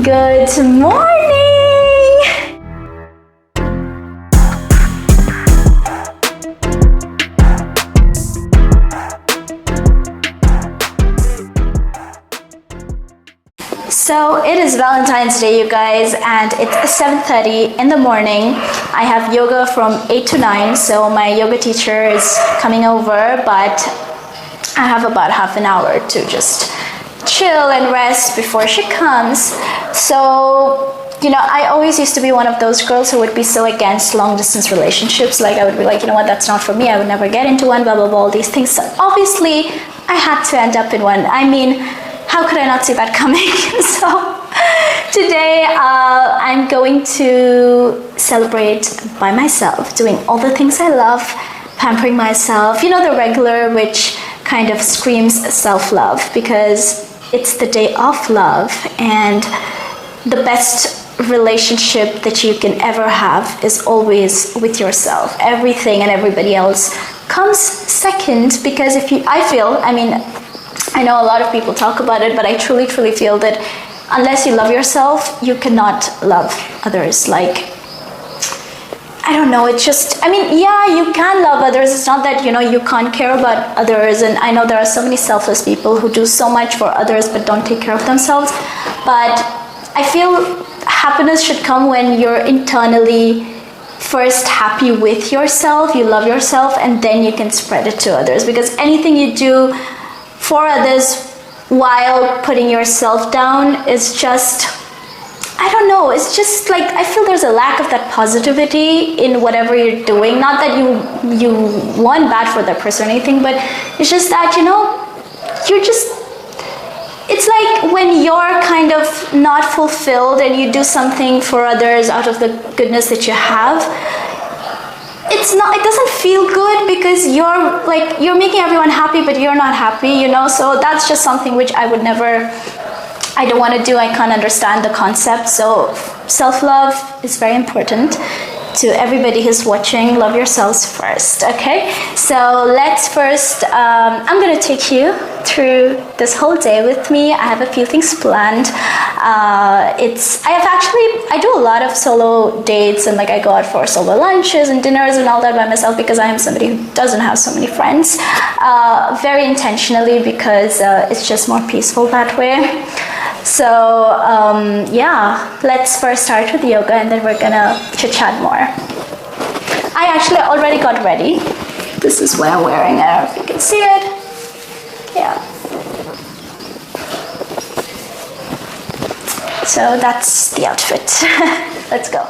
Good morning! So it is Valentine's Day, you guys, and it's 7:30 in the morning. I have yoga from 8 to 9, so my yoga teacher is coming over, but I have about half an hour to just chill and rest before she comes. So, you know, I always used to be one of those girls who would be so against long distance relationships. Like, I would be like, you know what, that's not for me. I would never get into one, blah, blah, blah, all these things. So obviously, I had to end up in one. I mean, how could I not see that coming? So today, I'm going to celebrate by myself, doing all the things I love, pampering myself, you know, the regular, which kind of screams self-love, because it's the day of love, and the best relationship that you can ever have is always with yourself. Everything and everybody else comes second, because I know a lot of people talk about it, but I truly feel that unless you love yourself, you cannot love others. Like, I don't know, it's just, yeah, you can love others. It's not that, you know, you can't care about others. And I know there are so many selfless people who do so much for others but don't take care of themselves. But I feel happiness should come when you're internally first happy with yourself, you love yourself, and then you can spread it to others. Because anything you do for others while putting yourself down is just, I don't know, it's just like, I feel there's a lack of that positivity in whatever you're doing. Not that you want bad for that person or anything, but it's just that, you know, it's like when you're kind of not fulfilled and you do something for others out of the goodness that you have, it doesn't feel good, because you're making everyone happy, but you're not happy, you know? So that's just something which I don't want to do. I can't understand the concept. So self-love is very important to everybody who's watching. Love yourselves first, okay? So let's first, I'm going to take you through this whole day with me. I have a few things planned. I do a lot of solo dates, and like I go out for solo lunches and dinners and all that by myself, because I am somebody who doesn't have so many friends, very intentionally, because it's just more peaceful that way. So yeah, let's first start with yoga, and then we're gonna chit-chat more. I actually already got ready. This is what I'm wearing. I don't know if you can see it. Yeah. So that's the outfit. Let's go.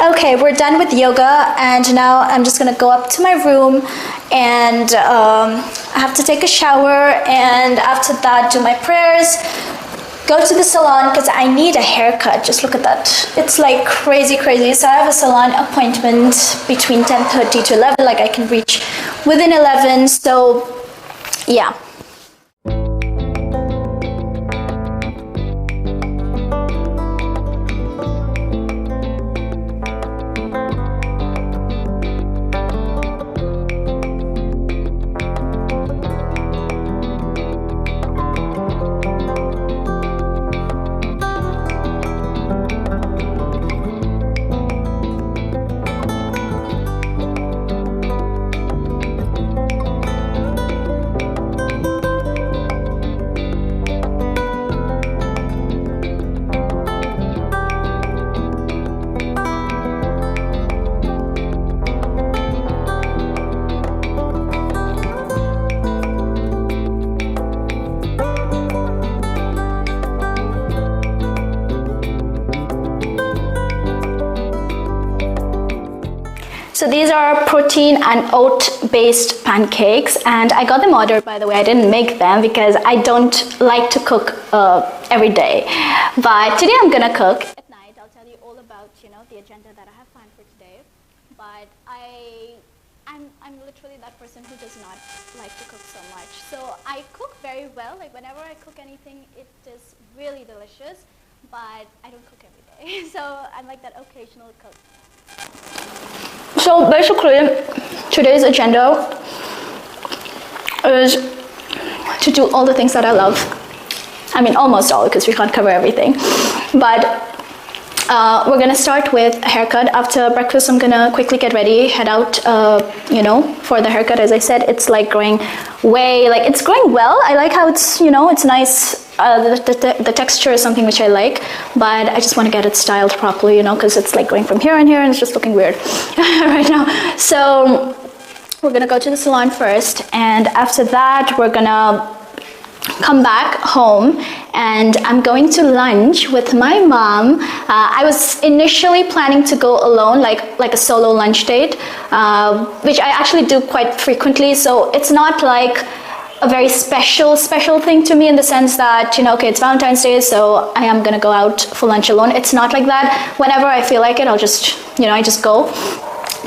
Okay, we're done with yoga, and now I'm just gonna go up to my room, and I have to take a shower, and after that do my prayers, go to the salon because I need a haircut. Just look at that. It's like crazy. So I have a salon appointment between 10:30 to 11, like I can reach within 11, so yeah. So these are protein and oat-based pancakes, and I got them ordered, by the way. I didn't make them because I don't like to cook every day. But today I'm gonna cook. At night, I'll tell you all about, the agenda that I have planned for today. But I'm literally that person who does not like to cook so much. So I cook very well. Like whenever I cook anything, it is really delicious. But I don't cook every day. So I'm like that occasional cook. So basically, today's agenda is to do all the things that I love. I mean, almost all, because we can't cover everything. But we're gonna start with a haircut. After breakfast, I'm gonna quickly get ready, head out, for the haircut. As I said, it's like growing it's growing well. I like how it's, it's nice. The texture is something which I like, but I just want to get it styled properly, because it's like going from here and here, and it's just looking weird right now. So we're gonna go to the salon first, and after that we're gonna come back home, and I'm going to lunch with my mom. I was initially planning to go alone, like a solo lunch date, which I actually do quite frequently, so it's not like a very special thing to me, in the sense that, okay, it's Valentine's Day, so I am gonna go out for lunch alone. It's not like that. Whenever I feel like it, I'll just, I just go.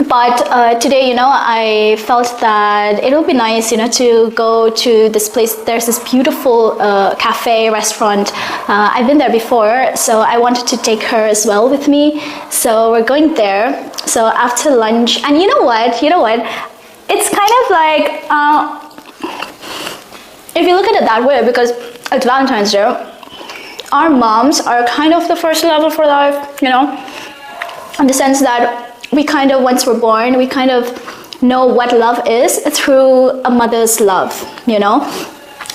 But today, I felt that it would be nice, to go to this place. There's this beautiful cafe, restaurant. I've been there before, so I wanted to take her as well with me. So we're going there. So after lunch, and you know what? It's kind of like, if you look at it that way, because it's Valentine's Day, our moms are kind of the first love of our life, in the sense that we kind of, once we're born, we kind of know what love is through a mother's love,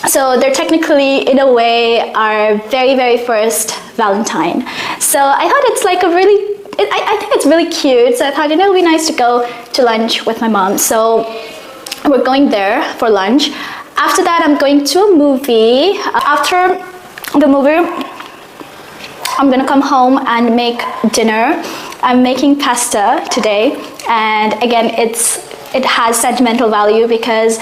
So they're technically, in a way, our very, very first Valentine. So I thought it's like I think it's really cute. So I thought, it would be nice to go to lunch with my mom. So we're going there for lunch. After that, I'm going to a movie. After the movie, I'm gonna come home and make dinner. I'm making pasta today, and again, it has sentimental value because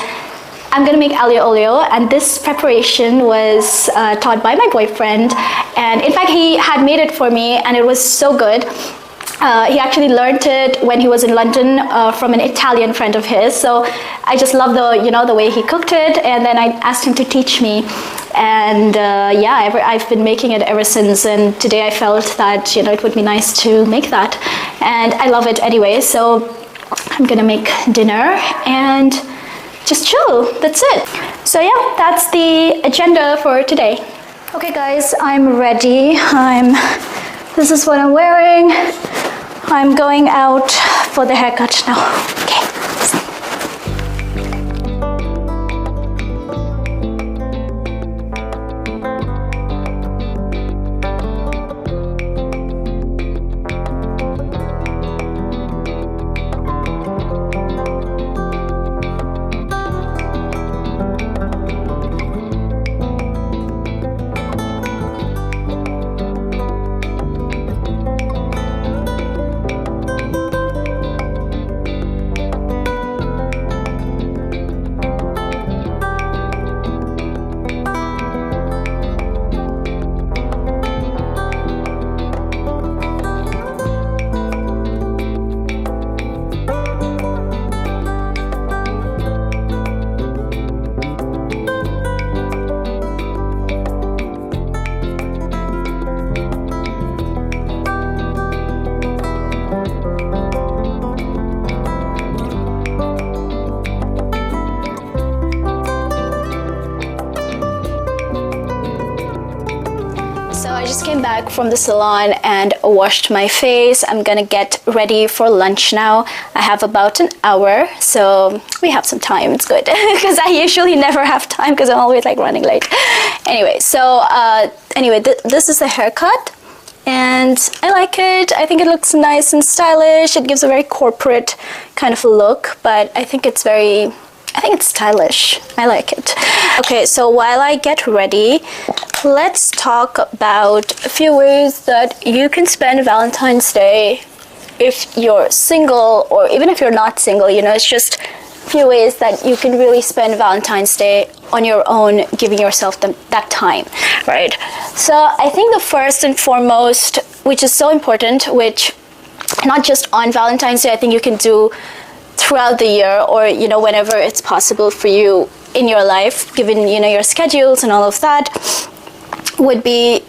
I'm gonna make aglio olio, and this preparation was taught by my boyfriend, and in fact, he had made it for me, and it was so good. He actually learned it when he was in London from an Italian friend of his. So I just love the way he cooked it, and then I asked him to teach me. And I've been making it ever since. And today I felt that it would be nice to make that, and I love it anyway. So I'm gonna make dinner and just chill. That's it. So yeah, that's the agenda for today. Okay, guys, I'm ready. This is what I'm wearing. I'm going out for the haircut now. Okay. So I just came back from the salon and washed my face. I'm gonna get ready for lunch now. I have about an hour, so we have some time. It's good because I usually never have time because I'm always like running late. Anyway, so this is the haircut and I like it. I think it looks nice and stylish. It gives a very corporate kind of look, but I think it's stylish. I like it. Okay, so while I get ready, let's talk about a few ways that you can spend Valentine's Day if you're single, or even if you're not single, you know, it's just a few ways that you can really spend Valentine's Day on your own, giving yourself that time, right? So I think the first and foremost, which is so important, which not just on Valentine's Day, I think you can do throughout the year, or you know, whenever it's possible for you in your life, given you know your schedules and all of that, would be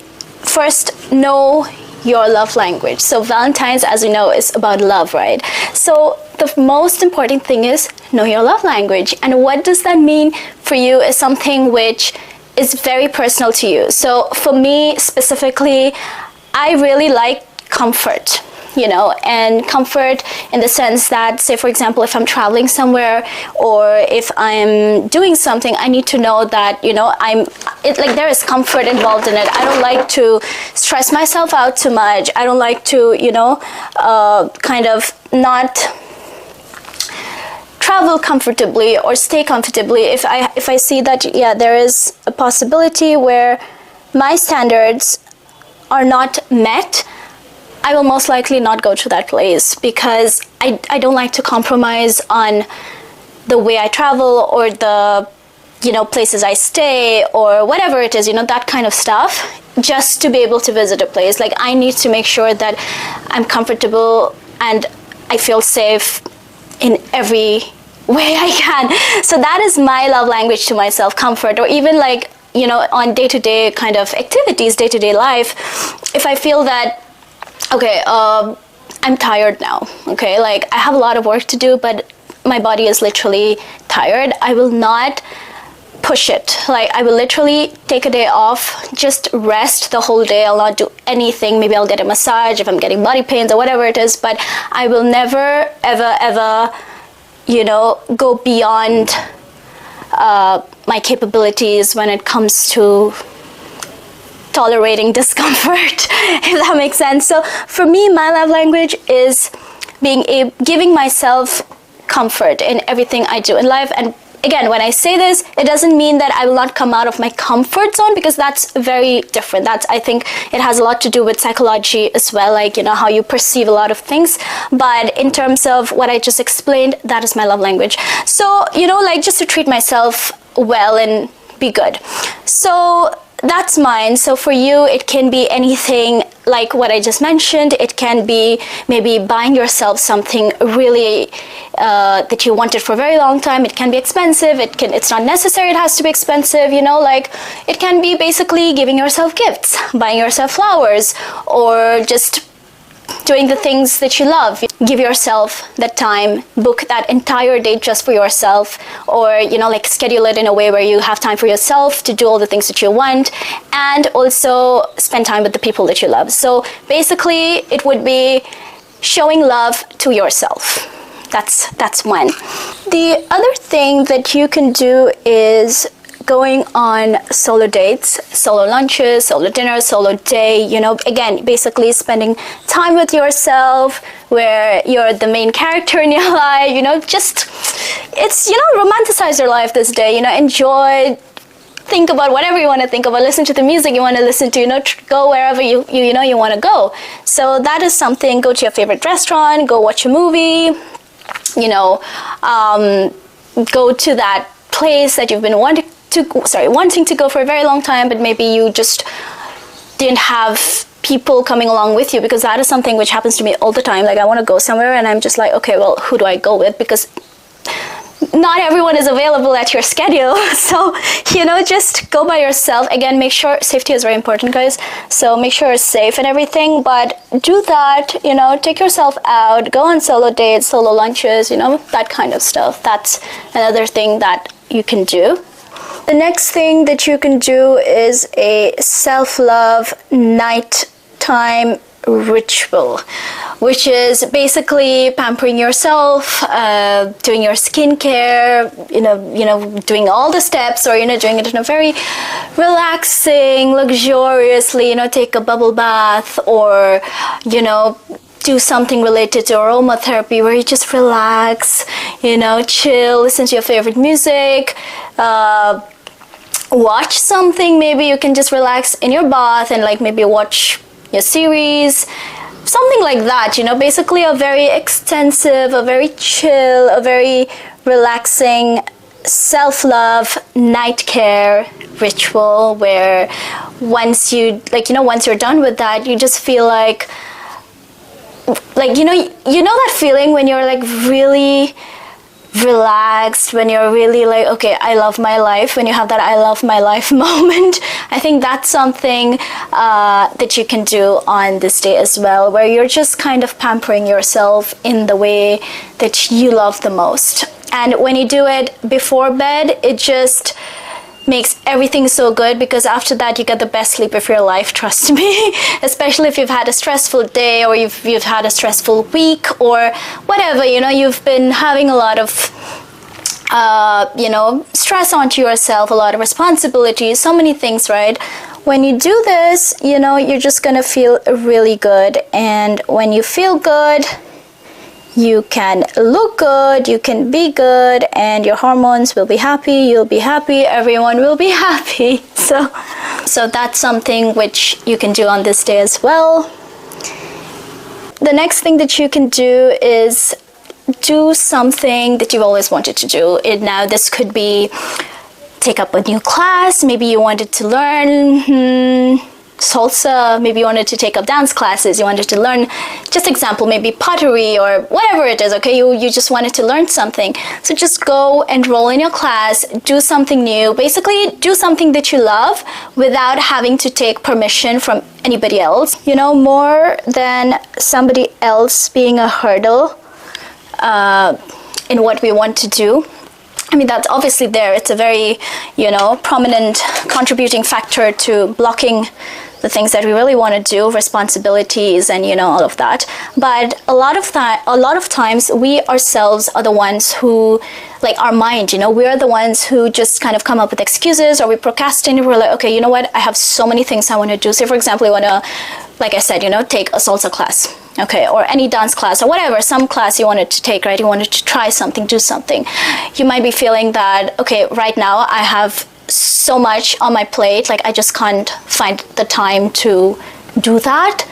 first know your love language. So Valentine's, as you know, is about love, right? So the most important thing is know your love language. And what does that mean for you is something which is very personal to you. So for me specifically, I really like comfort, you know, and comfort in the sense that, say for example, if I'm traveling somewhere or if I'm doing something, I need to know that, you know, there is comfort involved in it. I don't like to stress myself out too much. I don't like to, you know, kind of not travel comfortably or stay comfortably if I see that, yeah, there is a possibility where my standards are not met. I will most likely not go to that place because I don't like to compromise on the way I travel or the, you know, places I stay or whatever it is, you know, that kind of stuff, just to be able to visit a place. Like, I need to make sure that I'm comfortable and I feel safe in every way I can. So that is my love language to myself, comfort. Or even like, you know, on day-to-day kind of activities, day-to-day life, if I feel that, okay, I'm tired now, okay, like I have a lot of work to do, but my body is literally tired, I will not push it. Like, I will literally take a day off, just rest the whole day. I'll not do anything. Maybe I'll get a massage if I'm getting body pains or whatever it is, but I will never, ever, you know, go beyond my capabilities when it comes to tolerating discomfort, if that makes sense. So for me, my love language is giving myself comfort in everything I do in life. And again, when I say this, it doesn't mean that I will not come out of my comfort zone, because that's very different. I think it has a lot to do with psychology as well, like, you know, how you perceive a lot of things. But in terms of what I just explained, that is my love language. So, you know, like, just to treat myself well and be good. So that's mine. So for you, it can be anything like what I just mentioned. It can be maybe buying yourself something really that you wanted for a very long time. It can be expensive. It's not necessary it has to be expensive, you know, like it can be basically giving yourself gifts, buying yourself flowers, or just doing the things that you love. Give yourself that time, book that entire day just for yourself, or, you know, like schedule it in a way where you have time for yourself to do all the things that you want, and also spend time with the people that you love. So basically it would be showing love to yourself. That's one. The other thing that you can do is going on solo dates, solo lunches, solo dinners, solo day, you know, again, basically spending time with yourself where you're the main character in your life, you know, just, it's, you know, romanticize your life this day, you know, enjoy, think about whatever you want to think about, listen to the music you want to listen to, you know, go wherever you know you want to go. So that is something. Go to your favorite restaurant, go watch a movie, you know, go to that place that you've been wanting to go for a very long time, but maybe you just didn't have people coming along with you, because that is something which happens to me all the time. Like, I want to go somewhere and I'm just like, okay, well, who do I go with? Because not everyone is available at your schedule. So, you know, just go by yourself. Again, make sure safety is very important, guys. So make sure it's safe and everything, but do that, you know, take yourself out, go on solo dates, solo lunches, you know, that kind of stuff. That's another thing that you can do. The next thing that you can do is a self-love nighttime ritual, which is basically pampering yourself, doing your skincare, doing all the steps, or doing it in a very relaxing, luxuriously, take a bubble bath, or do something related to aromatherapy where you just relax, chill, listen to your favorite music, watch something. Maybe you can just relax in your bath and maybe watch your series, something like that, basically a very extensive, a very chill, a very relaxing self-love night care ritual where once once you're done with that, you just feel like that feeling when you're really relaxed, when you're really okay, I love my life, when you have that I love my life moment. I think that's something that you can do on this day as well, where you're just kind of pampering yourself in the way that you love the most. And when you do it before bed, it just makes everything so good, because after that you get the best sleep of your life, trust me. Especially if you've had a stressful day, or you've had a stressful week, or whatever, you've been having a lot of stress onto yourself, a lot of responsibilities, so many things, right? When you do this, you're just gonna feel really good. And when you feel good, you can look good, you can be good, and your hormones will be happy, you'll be happy, everyone will be happy. So that's something which you can do on this day as well. The next thing that you can do is do something that you've always wanted to do. Now this could be take up a new class. Maybe you wanted to learn salsa, maybe you wanted to take up dance classes, you wanted to learn, just example, maybe pottery or whatever it is, okay? You just wanted to learn something. So just go enroll in your class, do something new, basically do something that you love without having to take permission from anybody else. More than somebody else being a hurdle in what we want to do. I mean, that's obviously there. It's a very, prominent contributing factor to blocking the things that we really want to do, responsibilities and, all of that. But a lot of times we ourselves are the ones who, our mind, we're the ones who just kind of come up with excuses, or we procrastinate. We're like, okay, you know what? I have so many things I want to do. Say, for example, you want to, like I said, take a salsa class. Okay, or any dance class or whatever, some class you wanted to take, right? You wanted to try something, do something. You might be feeling that, okay, right now I have so much on my plate, I just can't find the time to do that.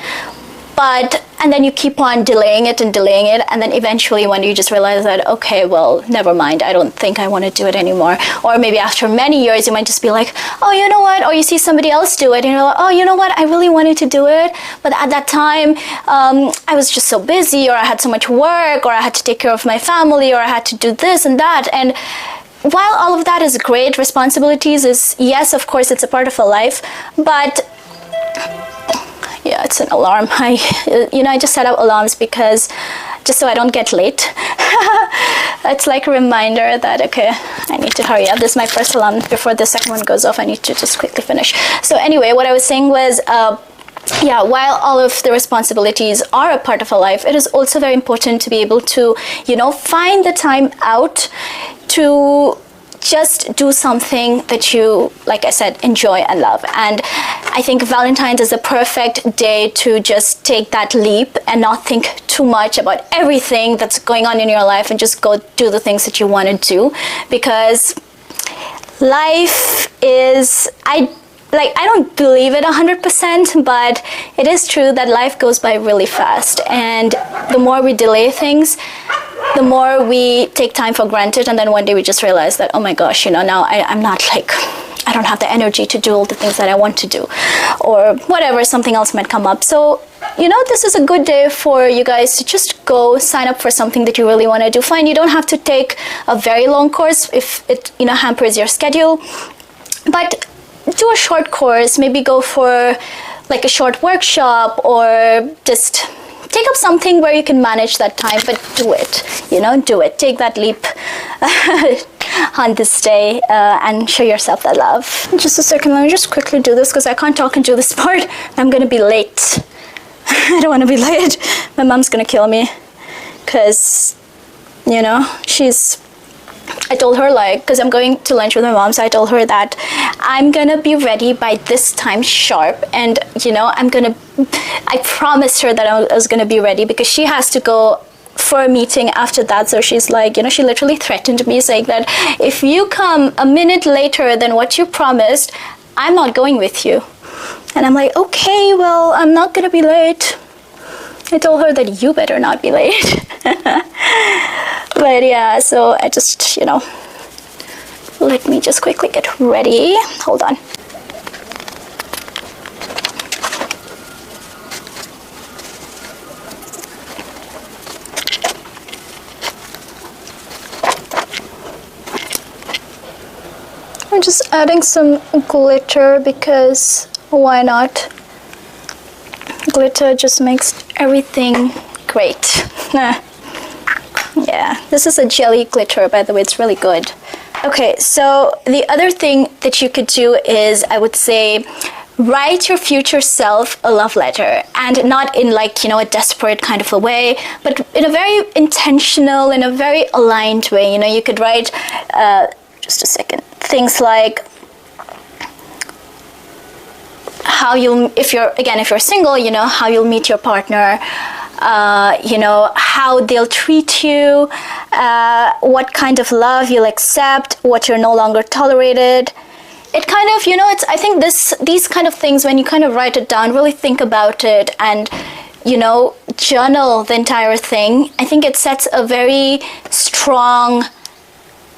And then you keep on delaying it, and then eventually when you just realize that, okay, well, never mind, I don't think I want to do it anymore. Or maybe after many years, you might just be like, oh, you know what? Or you see somebody else do it, and you're like, oh, you know what? I really wanted to do it, but at that time, I was just so busy, or I had so much work, or I had to take care of my family, or I had to do this and that. And while all of that is great, responsibilities is, yes, of course, it's a part of a life, but yeah, it's an alarm. I just set up alarms because just so I don't get late. It's like a reminder that, okay, I need to hurry up. This is my first alarm. Before the second one goes off, I need to just quickly finish. So anyway, what I was saying was, while all of the responsibilities are a part of our life, it is also very important to be able to, find the time out to just do something that you, like I said, enjoy and love. And I think Valentine's is a perfect day to just take that leap and not think too much about everything that's going on in your life, and just go do the things that you want to do. Because life is, I don't believe it 100%, but it is true that life goes by really fast. And the more we delay things, the more we take time for granted, and then one day we just realize that, oh my gosh, now I'm not I don't have the energy to do all the things that I want to do, or whatever, something else might come up. So, this is a good day for you guys to just go sign up for something that you really want to do. Fine, you don't have to take a very long course if it, hampers your schedule, but do a short course, maybe go for a short workshop, or just take up something where you can manage that time, but do it, do it. Take that leap. on this day and show yourself that love. Just a second, let me just quickly do this because I can't talk and do this part. I'm gonna be late. I don't want to be late. My mom's gonna kill me because, you know, I told her, like, because I'm going to lunch with my mom, so I told her that I'm gonna be ready by this time sharp, and you know, I promised her that I was gonna be ready because she has to go for a meeting after that. So she's like, you know, she literally threatened me saying that if you come a minute later than what you promised, I'm not going with you. And I'm like, okay, well, I'm not gonna be late. I told her that you better not be late. But yeah, so I just, you know, let me just quickly get ready. Hold on. I'm just adding some glitter because why not? Glitter just makes everything great. Yeah, this is a jelly glitter, by the way. It's really good. Okay, so the other thing that you could do is, I would say, write your future self a love letter, and not in, like, you know, a desperate kind of a way, but in a very intentional, in a very aligned way. You know, you could write, just a second, things like how you'll, if you're single, you know, how you'll meet your partner, you know, how they'll treat you, what kind of love you'll accept, what you're no longer tolerated. It kind of, you know, I think these kind of things, when you kind of write it down, really think about it and, you know, journal the entire thing, I think it sets a very strong,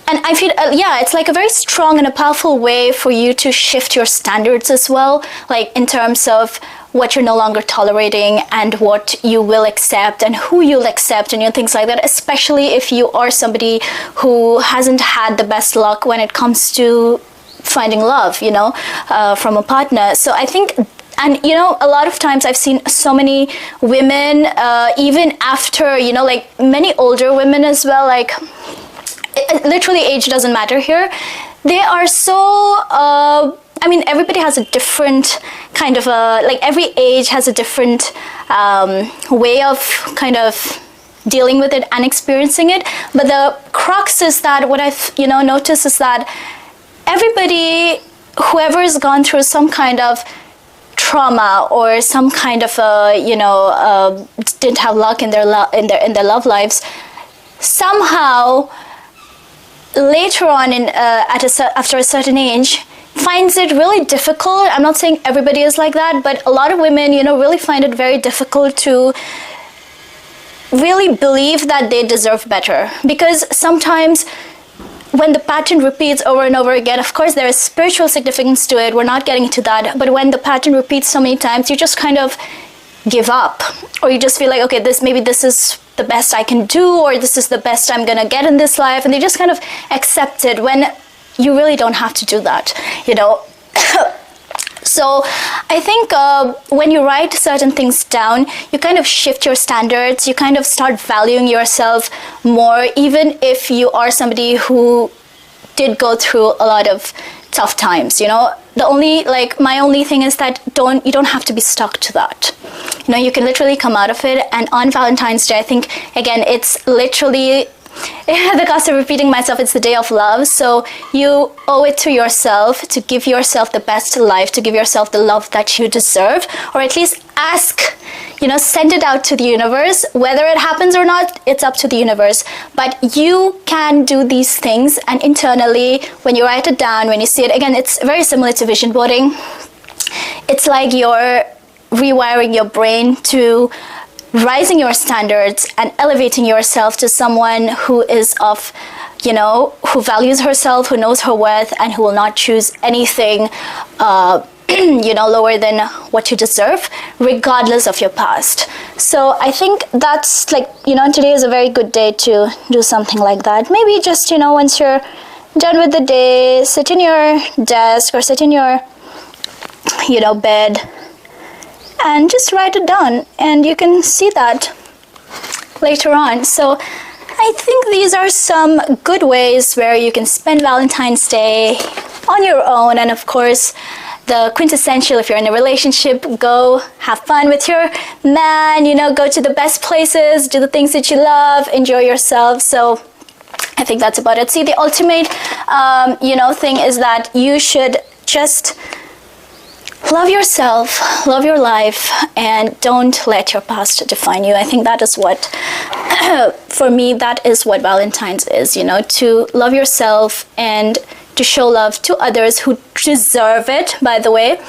and I feel, yeah, it's like a very strong and a powerful way for you to shift your standards as well, like in terms of what you're no longer tolerating and what you will accept and who you'll accept and, you know, things like that, especially if you are somebody who hasn't had the best luck when it comes to finding love, you know, from a partner. So I think, and you know, a lot of times I've seen so many women, even after, you know, like many older women as well, like, literally age doesn't matter here. They are so, I mean, everybody has a different kind of like every age has a different way of kind of dealing with it and experiencing it. But the crux is that what I've, you know, noticed is that everybody, whoever has gone through some kind of trauma or some kind of, you know, didn't have luck in their love lives, somehow later on after a certain age finds it really difficult. I'm not saying everybody is like that, but a lot of women, you know, really find it very difficult to really believe that they deserve better, because sometimes when the pattern repeats over and over again, of course there is spiritual significance to it, we're not getting into that, but when the pattern repeats so many times, you just kind of give up, or you just feel like, okay, maybe this is the best I can do, or this is the best I'm gonna get in this life, and they just kind of accept it when you really don't have to do that, you know. So I think when you write certain things down, you kind of shift your standards, you kind of start valuing yourself more, even if you are somebody who did go through a lot of tough times, you know. My only thing is that you don't have to be stuck to that. You know, you can literally come out of it. And on Valentine's Day, I think, again, it's literally, at the cost of repeating myself, it's the day of love. So you owe it to yourself to give yourself the best life, to give yourself the love that you deserve, or at least ask, you know, send it out to the universe. Whether it happens or not, it's up to the universe. But you can do these things, and internally, when you write it down, when you see it, again, it's very similar to vision boarding. It's like you're rewiring your brain to rising your standards and elevating yourself to someone who is of, you know, who values herself, who knows her worth, and who will not choose anything, you know, lower than what you deserve, regardless of your past. So I think that's, like, you know, today is a very good day to do something like that. Maybe just, you know, once you're done with the day, sit in your desk or sit in your, you know, bed and just write it down, and you can see that later on. So I think these are some good ways where you can spend Valentine's Day on your own. And of course, the quintessential, if you're in a relationship, go have fun with your man, you know, go to the best places, do the things that you love, enjoy yourself. So I think that's about it. See, the ultimate, thing is that you should just love yourself, love your life, and don't let your past define you. I think that is what, for me, that is what Valentine's is, you know, to love yourself and to show love to others who deserve it, by the way,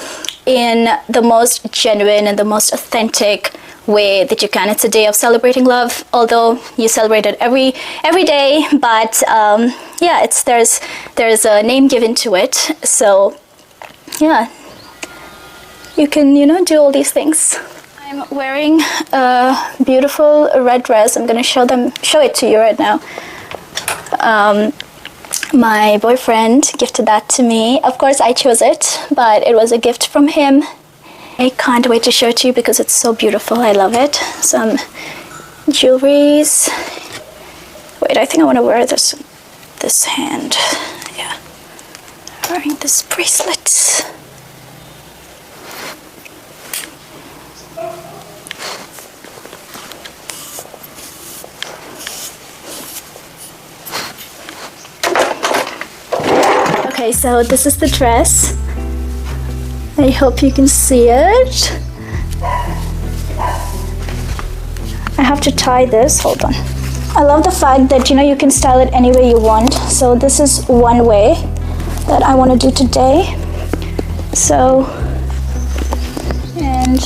in the most genuine and the most authentic way that you can. It's a day of celebrating love, although you celebrate it every day, but there's a name given to it. So yeah, you can, do all these things. I'm wearing a beautiful red dress. I'm gonna show it to you right now. My boyfriend gifted that to me. Of course, I chose it, but it was a gift from him. I can't wait to show it to you because it's so beautiful. I love it. Some jewelries. Wait, I think I want to wear this hand. Yeah, wearing this bracelet. Okay, so this is the dress. I hope you can see it. I have to tie this, hold on. I love the fact that, you can style it any way you want. So this is one way that I want to do today. So, and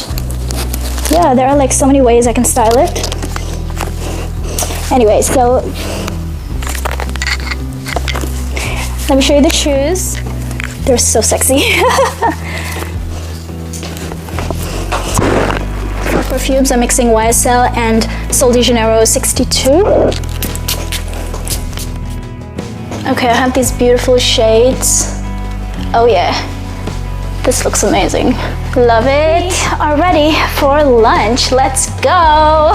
yeah, there are like so many ways I can style it. Anyway, so let me show you the shoes. They're so sexy. For perfumes, I'm mixing YSL and Sol de Janeiro 62. Okay, I have these beautiful shades. Oh yeah, this looks amazing. Love it. We are ready for lunch. Let's go.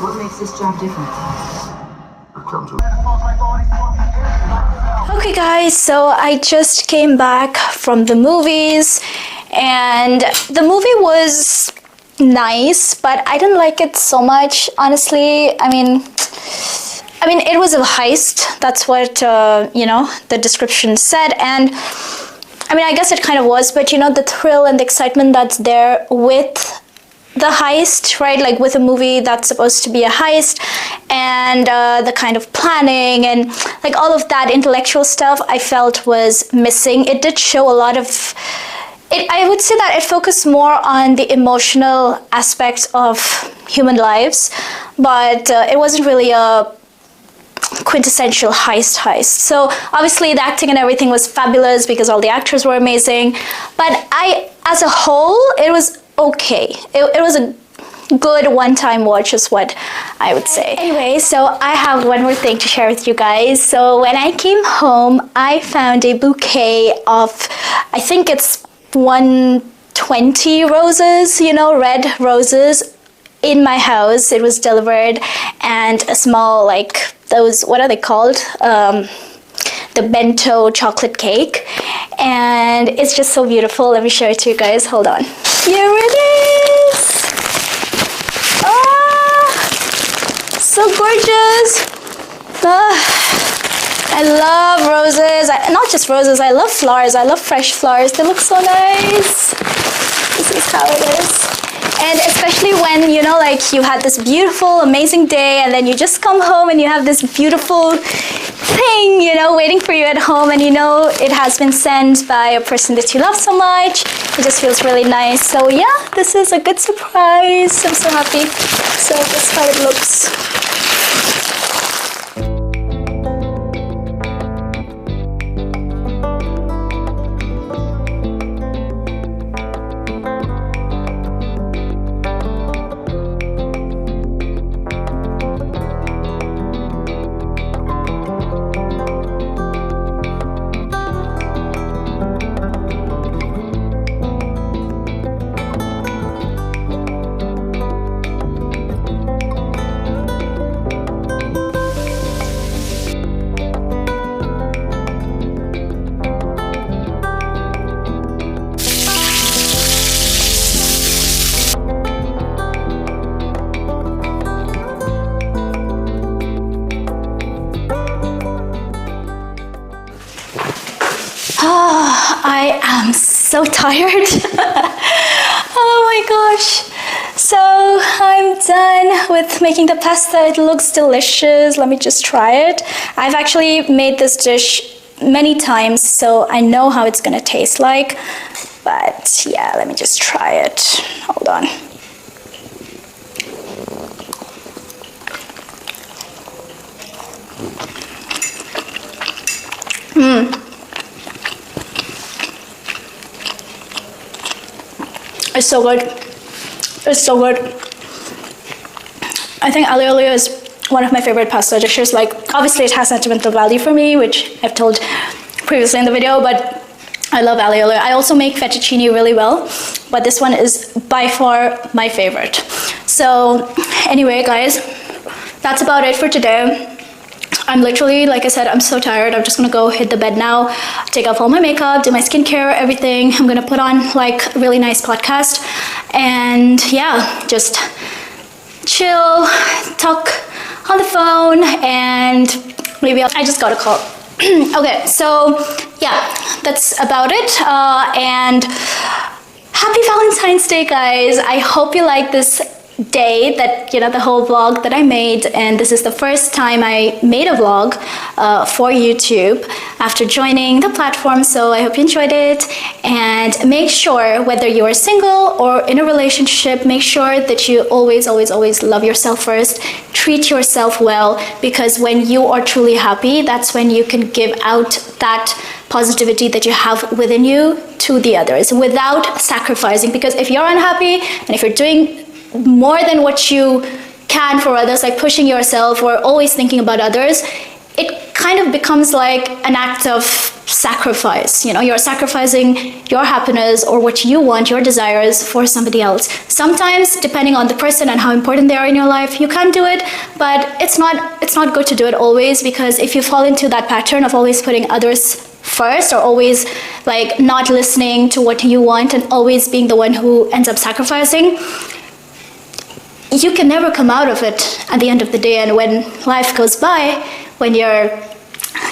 What makes this job different? Okay guys, so I just came back from the movies and the movie was nice, but I didn't like it so much, honestly. I mean it was a heist. That's what the description said, and I guess it kind of was, but the thrill and the excitement that's there with the heist, right? Like with a movie that's supposed to be a heist, and the kind of planning and like all of that intellectual stuff I felt was missing. It did show a lot of it. I would say that it focused more on the emotional aspects of human lives, but it wasn't really a quintessential heist. So obviously the acting and everything was fabulous because all the actors were amazing, but as a whole, it was okay. It was a good one-time watch is what I would say. Anyway, so I have one more thing to share with you guys. So when I came home, I found a bouquet of, I think it's 120 roses, red roses in my house. It was delivered, and a small, like those, what are they called? The bento chocolate cake, and it's just so beautiful. Let me show it to you guys. Hold on. Here it is. So gorgeous. I love roses. Not just roses, I love flowers. I love fresh flowers. They look so nice. This is how it is. And especially when, you know, like you had this beautiful, amazing day and then you just come home and you have this beautiful thing, you know, waiting for you at home, and you know it has been sent by a person that you love so much. It just feels really nice. So yeah, this is a good surprise. I'm so happy. So this is how it looks. I am so tired. Oh my gosh. So I'm done with making the pasta. It looks delicious. Let me just try it. I've actually made this dish many times, so I know how it's gonna taste like. But yeah, let me just try it. Hold on. It's so good. It's so good. I think aglio olio is one of my favorite pasta dishes. Like, obviously it has sentimental value for me, which I've told previously in the video, but I love aglio olio. I also make fettuccine really well, but this one is by far my favorite. So anyway, guys, that's about it for today. I'm literally, like I said, I'm so tired. I'm just gonna go hit the bed now, take off all my makeup, do my skincare, everything. I'm gonna put on like a really nice podcast and yeah, just chill, talk on the phone, and maybe I just got a call. Okay, so yeah, that's about it. And happy Valentine's Day, guys. I hope you like this day, that, you know, the whole vlog that I made, and this is the first time I made a vlog for YouTube after joining the platform, so I hope you enjoyed it. And make sure, whether you are single or in a relationship, make sure that you always love yourself first. Treat yourself well, because when you are truly happy, that's when you can give out that positivity that you have within you to the others without sacrificing. Because if you're unhappy and if you're doing more than what you can for others, like pushing yourself or always thinking about others, it kind of becomes like an act of sacrifice. You know, you're sacrificing your happiness or what you want, your desires, for somebody else. Sometimes, depending on the person and how important they are in your life, you can do it, but it's not good to do it always, because if you fall into that pattern of always putting others first, or always like not listening to what you want and always being the one who ends up sacrificing, you can never come out of it at the end of the day. And when life goes by, when you're,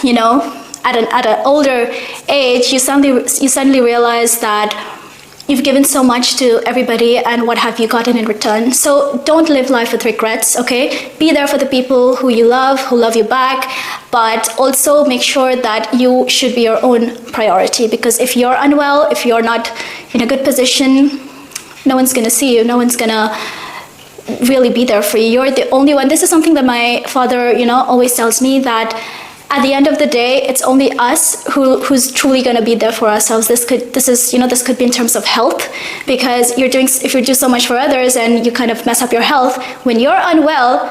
you know, at an older age, you suddenly realize that you've given so much to everybody, and what have you gotten in return? So don't live life with regrets, okay? Be there for the people who you love, who love you back, but also make sure that you should be your own priority, because if you're unwell, if you're not in a good position, no one's gonna see you, no one's gonna really be there for you. You're the only one. This is something that my father, you know, always tells me, that at the end of the day, it's only us who's truly going to be there for ourselves. This could be in terms of health, because if you do so much for others and you kind of mess up your health, when you're unwell,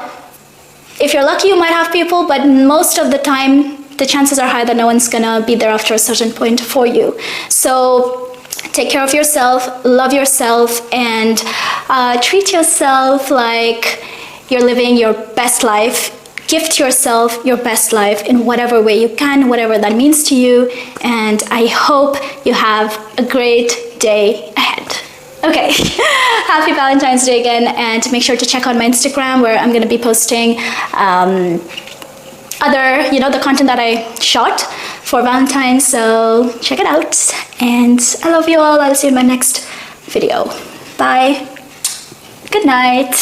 if you're lucky, you might have people, but most of the time, the chances are high that no one's going to be there after a certain point for you. So take care of yourself, love yourself, and treat yourself like you're living your best life. Gift yourself your best life in whatever way you can, whatever that means to you. And I hope you have a great day ahead. Okay, happy Valentine's Day again, and make sure to check out my Instagram, where I'm going to be posting the content that I shot for Valentine's. So check it out, and I love you all. I'll see you in my next video. Bye. Good night.